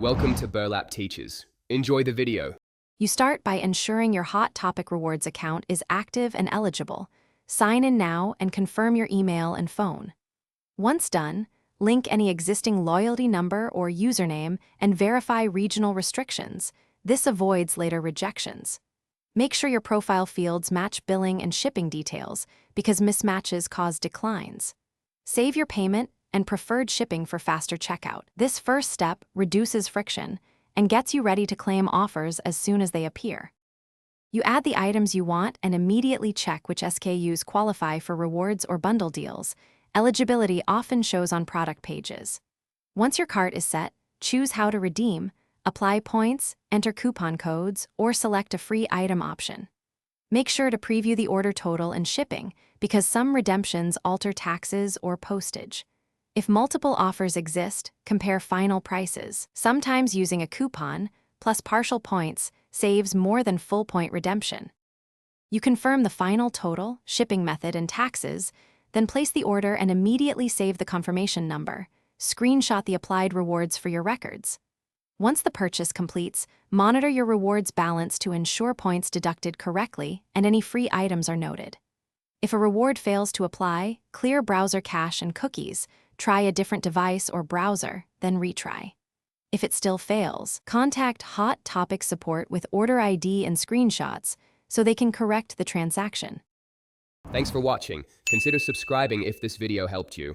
Welcome to Burlap Teachers. Enjoy the video. You start by ensuring your Hot Topic Rewards account is active and eligible. Sign in now and confirm your email and phone. Once done, link any existing loyalty number or username and verify regional restrictions. This avoids later rejections. Make sure your profile fields match billing and shipping details because mismatches cause declines. Save your payment and preferred shipping for faster checkout. This first step reduces friction and gets you ready to claim offers as soon as they appear. You add the items you want and immediately check which SKUs qualify for rewards or bundle deals. Eligibility often shows on product pages. Once your cart is set, choose how to redeem, apply points, enter coupon codes, or select a free item option. Make sure to preview the order total and shipping because some redemptions alter taxes or postage. If multiple offers exist, compare final prices. Sometimes using a coupon plus partial points saves more than full point redemption. You confirm the final total, shipping method, and taxes, then place the order and immediately save the confirmation number. Screenshot the applied rewards for your records. Once the purchase completes, monitor your rewards balance to ensure points deducted correctly and any free items are noted. If a reward fails to apply, clear browser cache and cookies. Try a different device or browser, then retry. If it still fails, contact Hot Topic support with order ID and screenshots so they can correct the transaction. Thanks for watching. Consider subscribing if this video helped you.